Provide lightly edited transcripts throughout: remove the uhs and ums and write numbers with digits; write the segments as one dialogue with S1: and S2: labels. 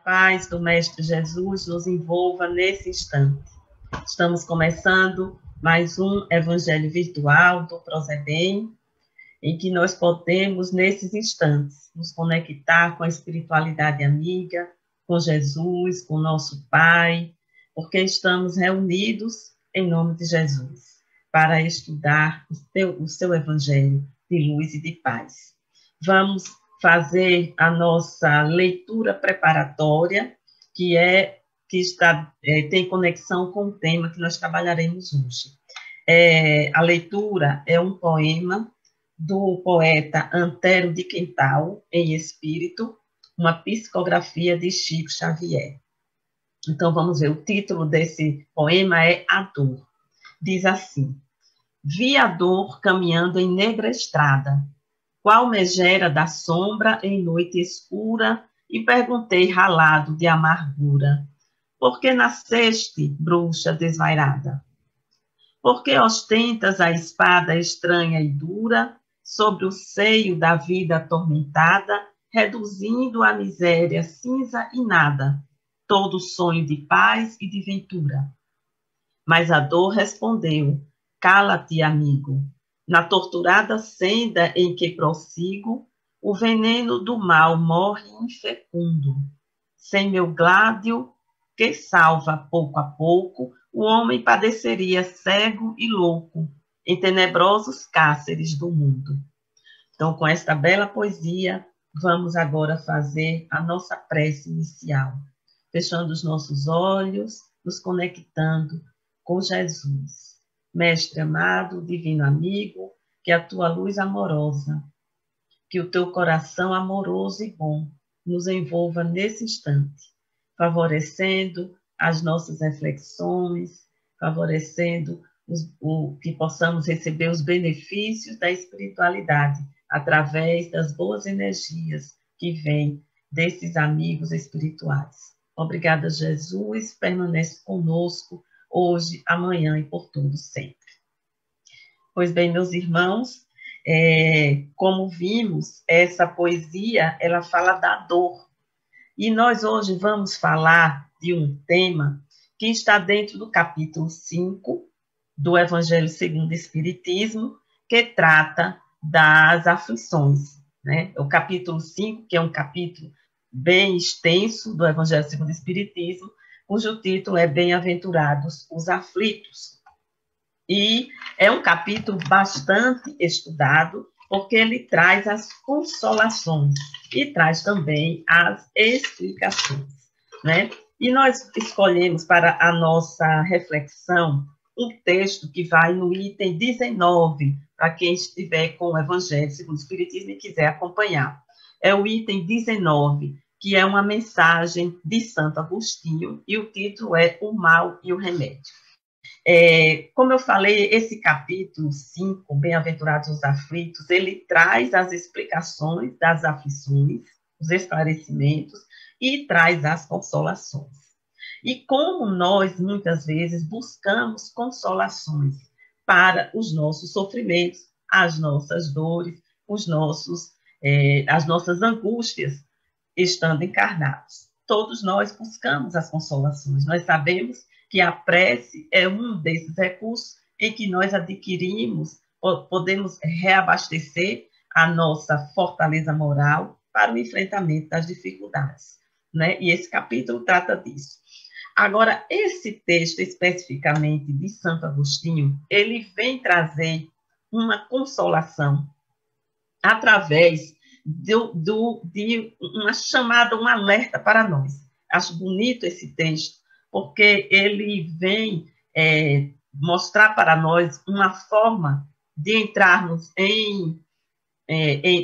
S1: Paz do Mestre Jesus nos envolva nesse instante. Estamos começando mais um Evangelho Virtual do Prozebem, em que nós podemos, nesses instantes, nos conectar com a espiritualidade amiga, com Jesus, com nosso Pai, porque estamos reunidos em nome de Jesus, para estudar o seu Evangelho de luz e de paz. Vamos fazer a nossa leitura preparatória, que tem conexão com o tema que nós trabalharemos hoje. A leitura é um poema do poeta Antero de Quental, em espírito, uma psicografia de Chico Xavier. Então, vamos ver, o título desse poema é A Dor. Diz assim: vi a dor caminhando em negra estrada, qual megera da sombra em noite escura, e perguntei ralado de amargura: por que nasceste, bruxa desvairada? Por que ostentas a espada estranha e dura sobre o seio da vida atormentada, reduzindo a miséria cinza e nada, todo sonho de paz e de ventura? Mas a dor respondeu: cala-te, amigo. Na torturada senda em que prossigo, o veneno do mal morre infecundo. Sem meu gládio, que salva pouco a pouco, o homem padeceria cego e louco, em tenebrosos cárceres do mundo. Então, com esta bela poesia, vamos agora fazer a nossa prece inicial, fechando os nossos olhos, nos conectando com Jesus. Mestre amado, divino amigo, que a tua luz amorosa, que o teu coração amoroso e bom nos envolva nesse instante, favorecendo as nossas reflexões, favorecendo que possamos receber os benefícios da espiritualidade através das boas energias que vêm desses amigos espirituais. Obrigada, Jesus, permanece conosco hoje, amanhã e por todo sempre. Pois bem, meus irmãos, como vimos, essa poesia, ela fala da dor. E nós hoje vamos falar de um tema que está dentro do capítulo 5 do Evangelho segundo o Espiritismo, que trata das aflições, né? O capítulo 5, que é um capítulo bem extenso do Evangelho segundo o Espiritismo, cujo título é Bem-aventurados os aflitos. E é um capítulo bastante estudado, porque ele traz as consolações e traz também as explicações, né? E nós escolhemos para a nossa reflexão um texto que vai no item 19, para quem estiver com o Evangelho segundo o Espiritismo e quiser acompanhar. É o item 19, que é uma mensagem de Santo Agostinho, e o título é O Mal e o Remédio. Como eu falei, esse capítulo 5, Bem-aventurados os aflitos, ele traz as explicações das aflições, os esclarecimentos, e traz as consolações. E como nós, muitas vezes, buscamos consolações para os nossos sofrimentos, as nossas dores, as nossas angústias, estando encarnados. Todos nós buscamos as consolações. Nós sabemos que a prece é um desses recursos em que nós adquirimos, podemos reabastecer a nossa fortaleza moral para o enfrentamento das dificuldades, né? E esse capítulo trata disso. Agora, esse texto especificamente de Santo Agostinho, ele vem trazer uma consolação através de uma chamada, um alerta para nós. Acho bonito esse texto, porque ele vem mostrar para nós uma forma de entrarmos em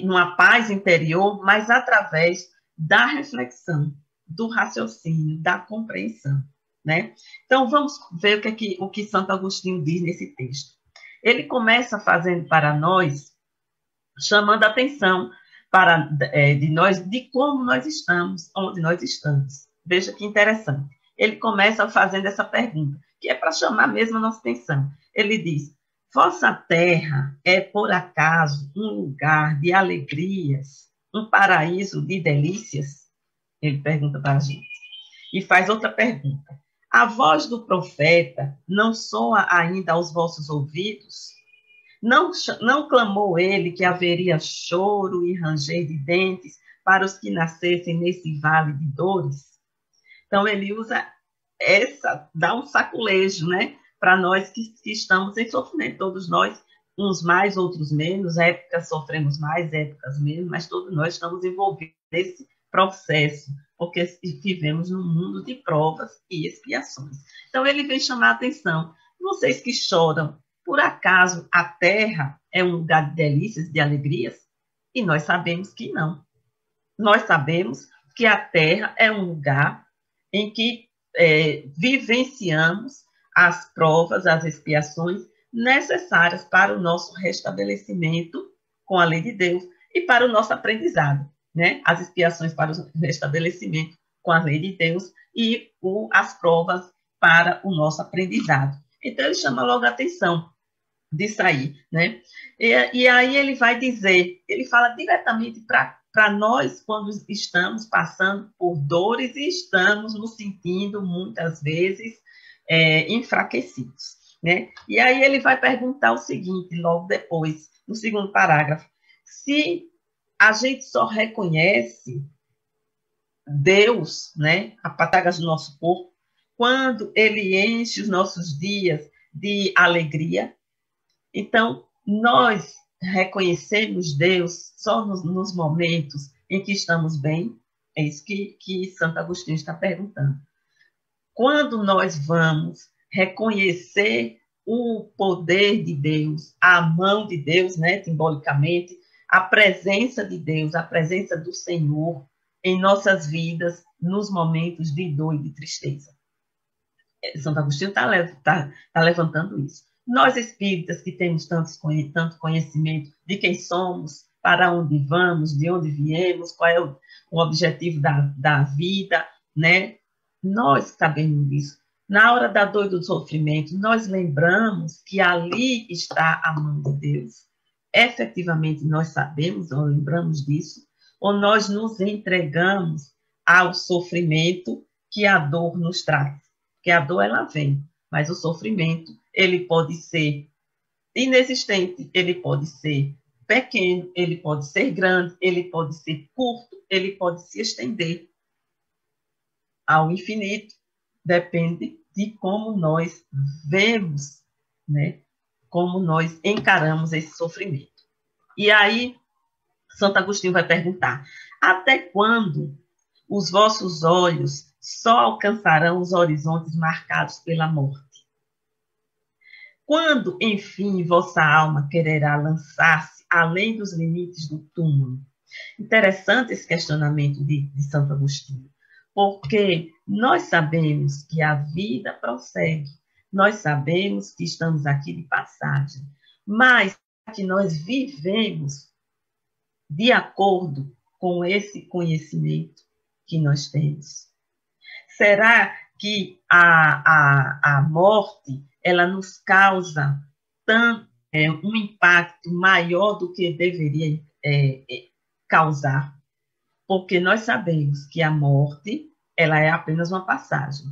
S1: uma paz interior, mas através da reflexão, do raciocínio, da compreensão, né? Então, vamos ver o que Santo Agostinho diz nesse texto. Ele começa fazendo para nós, chamando a atenção de nós, de como nós estamos, onde nós estamos. Veja que interessante. Ele começa fazendo essa pergunta, que é para chamar mesmo a nossa atenção. Ele diz: vossa terra é, por acaso, um lugar de alegrias, um paraíso de delícias? Ele pergunta para a gente. E faz outra pergunta. A voz do profeta não soa ainda aos vossos ouvidos? Não clamou ele que haveria choro e ranger de dentes para os que nascessem nesse vale de dores? Então, ele usa dá um saculejo, né? Para nós que estamos em sofrimento, todos nós, uns mais, outros menos, épocas sofremos mais, épocas menos, mas todos nós estamos envolvidos nesse processo, porque vivemos num mundo de provas e expiações. Então, ele vem chamar a atenção. Vocês que choram, por acaso a terra é um lugar de delícias, de alegrias? E nós sabemos que não. Nós sabemos que a terra é um lugar em que vivenciamos as provas, as expiações necessárias para o nosso restabelecimento com a lei de Deus e para o nosso aprendizado, né? As expiações para o restabelecimento com a lei de Deus e as provas para o nosso aprendizado. Então, ele chama logo a atenção disso aí, né? E aí ele vai dizer, ele fala diretamente para nós quando estamos passando por dores e estamos nos sentindo muitas vezes enfraquecidos, né? E aí ele vai perguntar o seguinte, logo depois, no segundo parágrafo, se a gente só reconhece Deus, né, a patagas do nosso corpo, quando ele enche os nossos dias de alegria. Então, nós reconhecemos Deus só nos momentos em que estamos bem? É isso que Santo Agostinho está perguntando. Quando nós vamos reconhecer o poder de Deus, a mão de Deus, né, simbolicamente, a presença de Deus, a presença do Senhor em nossas vidas, nos momentos de dor e de tristeza. Santo Agostinho está levantando isso. Nós espíritas que temos tanto conhecimento de quem somos, para onde vamos, de onde viemos, qual é o objetivo da vida, né? Nós sabemos disso. Na hora da dor e do sofrimento, nós lembramos que ali está a mão de Deus. Efetivamente, nós sabemos ou lembramos disso, ou nós nos entregamos ao sofrimento que a dor nos traz. Porque a dor, ela vem, mas o sofrimento, ele pode ser inexistente, ele pode ser pequeno, ele pode ser grande, ele pode ser curto, ele pode se estender ao infinito. Depende de como nós vemos, né? Como nós encaramos esse sofrimento. E aí, Santo Agostinho vai perguntar, até quando os vossos olhos só alcançarão os horizontes marcados pela morte? Quando, enfim, vossa alma quererá lançar-se além dos limites do túmulo? Interessante esse questionamento de Santo Agostinho, porque nós sabemos que a vida prossegue, nós sabemos que estamos aqui de passagem, mas que nós vivemos de acordo com esse conhecimento que nós temos. Será que a morte ela nos causa um impacto maior do que deveria causar? Porque nós sabemos que a morte ela é apenas uma passagem.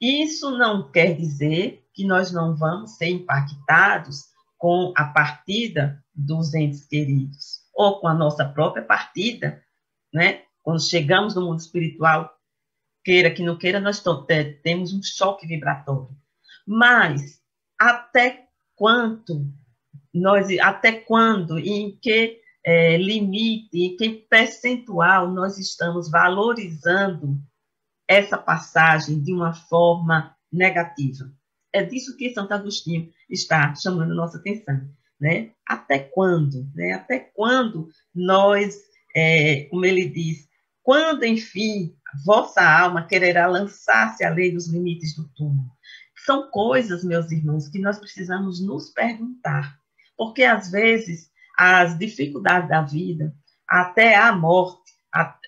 S1: Isso não quer dizer que nós não vamos ser impactados com a partida dos entes queridos, ou com a nossa própria partida, né? Quando chegamos no mundo espiritual, queira que não queira, nós temos um choque vibratório. Mas até quando e em que limite, em que percentual nós estamos valorizando essa passagem de uma forma negativa? É disso que Santo Agostinho está chamando a nossa atenção, né? Até quando? Né? Até quando nós, como ele diz, quando, enfim, vossa alma quererá lançar-se além dos limites do túmulo? São coisas, meus irmãos, que nós precisamos nos perguntar, porque às vezes as dificuldades da vida, até a morte,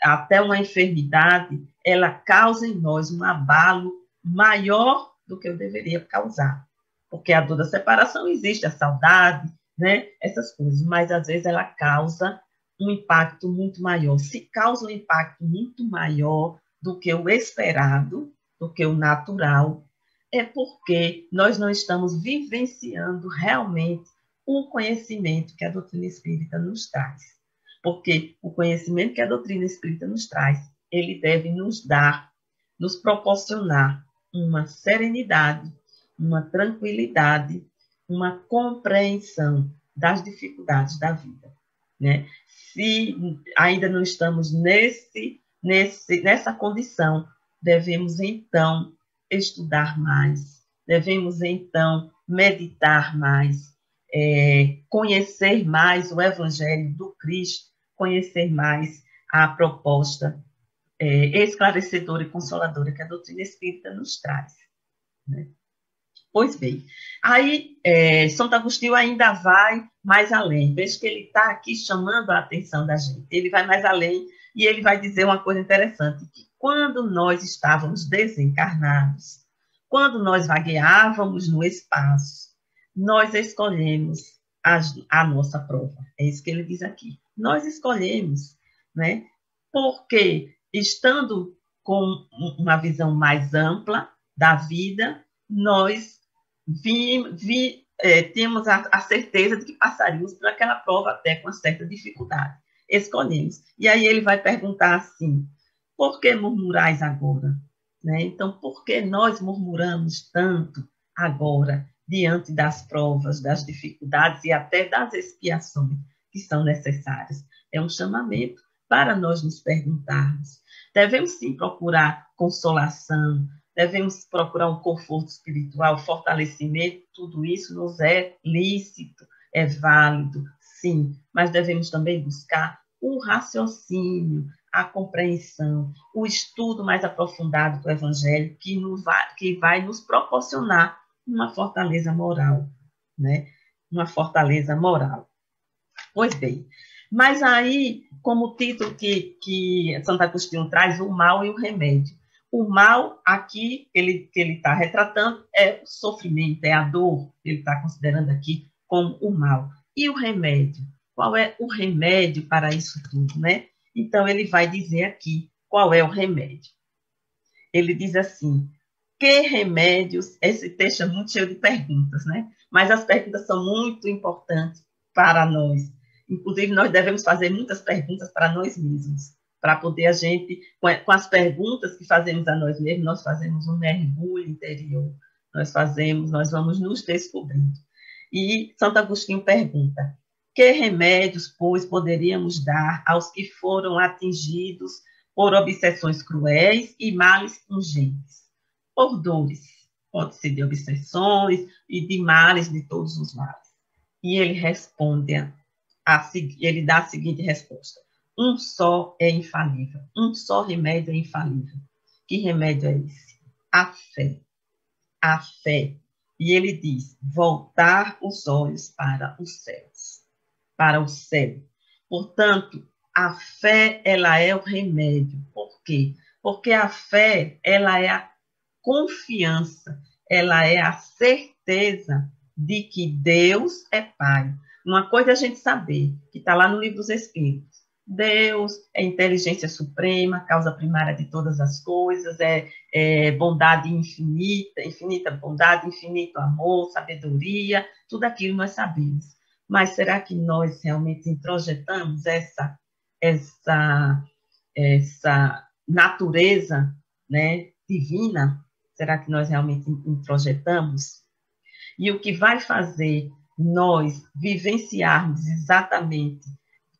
S1: até uma enfermidade, ela causa em nós um abalo maior do que eu deveria causar. Porque a dor da separação existe, a saudade, né? Essas coisas, mas às vezes ela causa um impacto muito maior. Se causa um impacto muito maior, do que o esperado, do que o natural, é porque nós não estamos vivenciando realmente o conhecimento que a doutrina espírita nos traz. Porque o conhecimento que a doutrina espírita nos traz, ele deve nos dar, nos proporcionar uma serenidade, uma tranquilidade, uma compreensão das dificuldades da vida, né? Se ainda não estamos nessa condição, devemos então estudar mais, devemos então meditar mais, conhecer mais o Evangelho do Cristo, conhecer mais a proposta esclarecedora e consoladora que a doutrina espírita nos traz, né? Pois bem, aí Santo Agostinho ainda vai mais além. Veja que ele está aqui chamando a atenção da gente. Ele vai mais além e ele vai dizer uma coisa interessante, que quando nós estávamos desencarnados, quando nós vagueávamos no espaço, nós escolhemos a nossa prova. É isso que ele diz aqui. Nós escolhemos, né? Porque estando com uma visão mais ampla da vida, nós temos a certeza de que passaríamos por aquela prova até com uma certa dificuldade. Escolhemos. E aí ele vai perguntar assim, por que murmurais agora? Né? Então, por que nós murmuramos tanto agora, diante das provas, das dificuldades e até das expiações que são necessárias? É um chamamento para nós nos perguntarmos. Devemos sim procurar consolação, devemos procurar um conforto espiritual, fortalecimento, tudo isso nos é lícito, é válido, sim, mas devemos também buscar o raciocínio, a compreensão, o estudo mais aprofundado do Evangelho que vai nos proporcionar uma fortaleza moral, né? Uma fortaleza moral. Pois bem, mas aí, como o título que Santo Agostinho traz, o mal e o remédio. O mal, aqui, que ele está retratando, é o sofrimento, é a dor, ele está considerando aqui como o mal. E o remédio? Qual é o remédio para isso tudo, né? Então, ele vai dizer aqui qual é o remédio. Ele diz assim, que remédios... Esse texto é muito cheio de perguntas, né? Mas as perguntas são muito importantes para nós. Inclusive, nós devemos fazer muitas perguntas para nós mesmos, para poder a gente, com as perguntas que fazemos a nós mesmos, nós fazemos um mergulho interior, nós vamos nos descobrindo. E Santo Agostinho pergunta, que remédios, pois, poderíamos dar aos que foram atingidos por obsessões cruéis e males ingentes? Por dores, pode ser de obsessões e de males, de todos os males. E ele responde, ele dá a seguinte resposta, um só é infalível, um só remédio é infalível. Que remédio é esse? A fé. A fé. E ele diz, voltar os olhos para os céus, para o céu. Portanto, a fé, ela é o remédio. Por quê? Porque a fé, ela é a confiança, ela é a certeza de que Deus é Pai. Uma coisa é a gente saber, que está lá no Livro dos Espíritos, Deus é inteligência suprema, causa primária de todas as coisas, é bondade infinita, infinita bondade, infinito amor, sabedoria, tudo aquilo nós sabemos. Mas será que nós realmente introjetamos essa natureza, né, divina? Será que nós realmente introjetamos? E o que vai fazer nós vivenciarmos exatamente,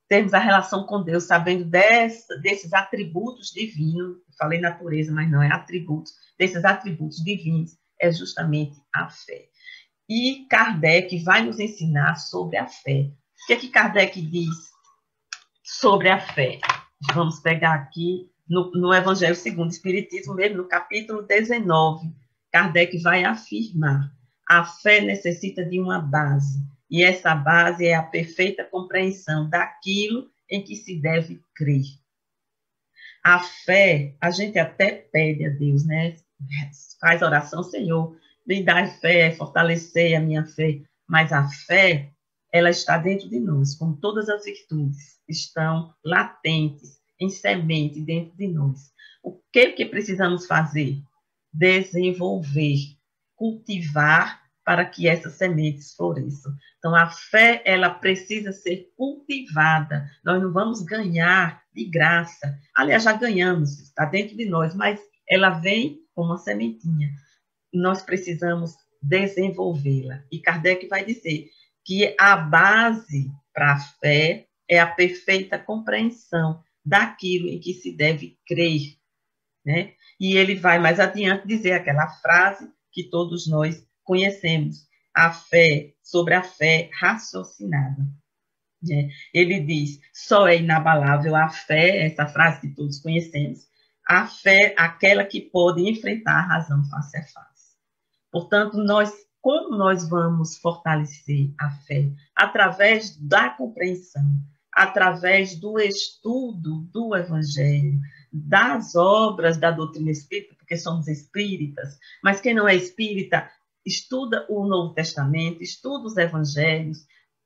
S1: termos a relação com Deus, sabendo desses atributos divinos, falei natureza, mas não é atributos, desses atributos divinos, é justamente a fé. E Kardec vai nos ensinar sobre a fé. O que é que Kardec diz sobre a fé? Vamos pegar aqui no Evangelho segundo o Espiritismo, mesmo no capítulo 19, Kardec vai afirmar: a fé necessita de uma base, e essa base é a perfeita compreensão daquilo em que se deve crer. A fé, a gente até pede a Deus, né? Faz oração, Senhor, me dá fé, fortalecer a minha fé. Mas a fé, ela está dentro de nós, como todas as virtudes estão latentes em semente dentro de nós. O que precisamos fazer? Desenvolver, cultivar para que essas sementes floresçam. Então, a fé, ela precisa ser cultivada. Nós não vamos ganhar de graça. Aliás, já ganhamos, está dentro de nós, mas ela vem como uma sementinha. Nós precisamos desenvolvê-la. E Kardec vai dizer que a base para a fé é a perfeita compreensão daquilo em que se deve crer, né? E ele vai mais adiante dizer aquela frase que todos nós conhecemos, sobre a fé raciocinada. Né? Ele diz, só é inabalável a fé, essa frase que todos conhecemos, a fé, aquela que pode enfrentar a razão face a face. Portanto, como nós vamos fortalecer a fé? Através da compreensão, através do estudo do Evangelho, das obras da doutrina espírita, porque somos espíritas, mas quem não é espírita estuda o Novo Testamento, estuda os Evangelhos,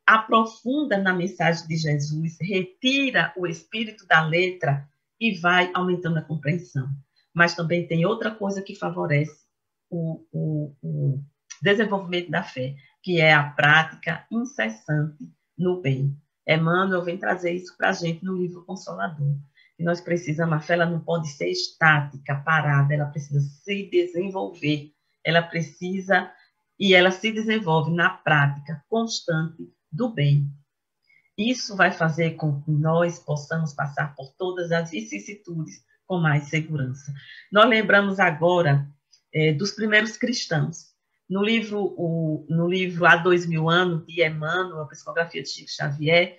S1: aprofunda na mensagem de Jesus, retira o espírito da letra e vai aumentando a compreensão. Mas também tem outra coisa que favorece o desenvolvimento da fé, que é a prática incessante no bem. Emmanuel vem trazer isso para a gente no livro Consolador. Que nós precisamos, a fé ela não pode ser estática, parada, ela precisa se desenvolver, ela precisa, e ela se desenvolve na prática constante do bem. Isso vai fazer com que nós possamos passar por todas as vicissitudes com mais segurança. Nós lembramos agora dos primeiros cristãos. No livro Há 2000 anos, de Emmanuel, a psicografia de Chico Xavier,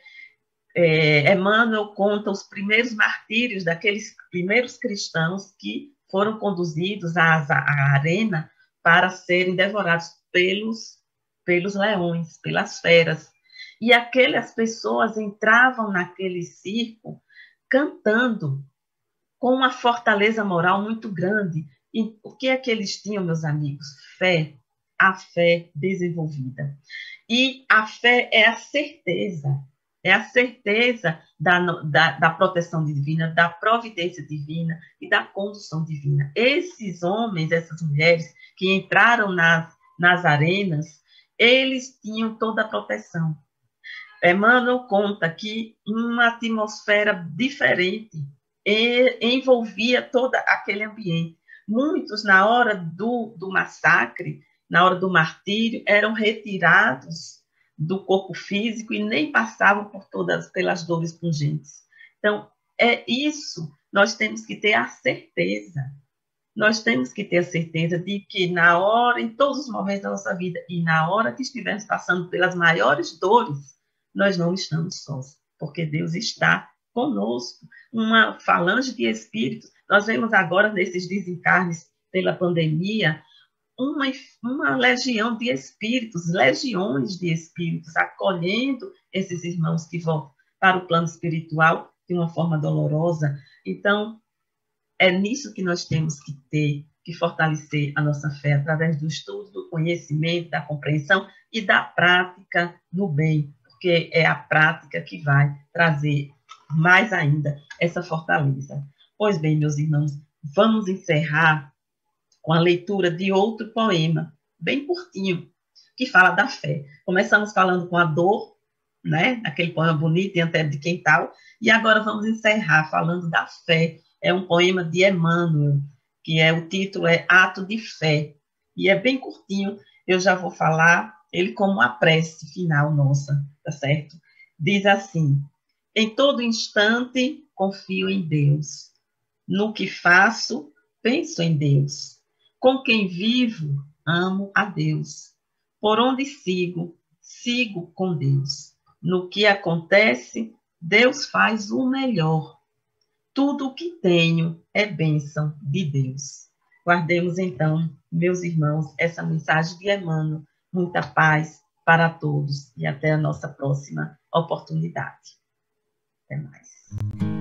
S1: Emmanuel conta os primeiros martírios daqueles primeiros cristãos que foram conduzidos à arena para serem devorados pelos leões, pelas feras. E aquelas pessoas entravam naquele circo cantando com uma fortaleza moral muito grande. E o que é que eles tinham, meus amigos? Fé, a fé desenvolvida. E a fé é a certeza da proteção divina, da providência divina e da condução divina. Esses homens, essas mulheres que entraram nas arenas, eles tinham toda a proteção. Emmanuel conta que uma atmosfera diferente envolvia todo aquele ambiente. Muitos, na hora do massacre, na hora do martírio, eram retirados do corpo físico e nem passavam pelas dores pungentes. Então, é isso, nós temos que ter a certeza. Nós temos que ter a certeza de que na hora, em todos os momentos da nossa vida, e na hora que estivermos passando pelas maiores dores, nós não estamos sós, porque Deus está conosco. Uma falange de espíritos. Nós vemos agora, nesses desencarnes pela pandemia, uma legião de espíritos, legiões de espíritos, acolhendo esses irmãos que vão para o plano espiritual de uma forma dolorosa. Então, é nisso que nós temos que fortalecer a nossa fé, através do estudo, do conhecimento, da compreensão e da prática no bem, porque é a prática que vai trazer mais ainda essa fortaleza. Pois bem, meus irmãos, vamos encerrar com a leitura de outro poema, bem curtinho, que fala da fé. Começamos falando com a dor, né? Aquele poema bonito, em Antero de Quental, e agora vamos encerrar falando da fé. É um poema de Emmanuel, o título é Ato de Fé, e é bem curtinho, eu já vou falar ele como uma prece final nossa, tá certo? Diz assim: em todo instante confio em Deus, no que faço, penso em Deus. Com quem vivo, amo a Deus. Por onde sigo, sigo com Deus. No que acontece, Deus faz o melhor. Tudo o que tenho é bênção de Deus. Guardemos então, meus irmãos, essa mensagem de Emmanuel. Muita paz para todos e até a nossa próxima oportunidade. Até mais.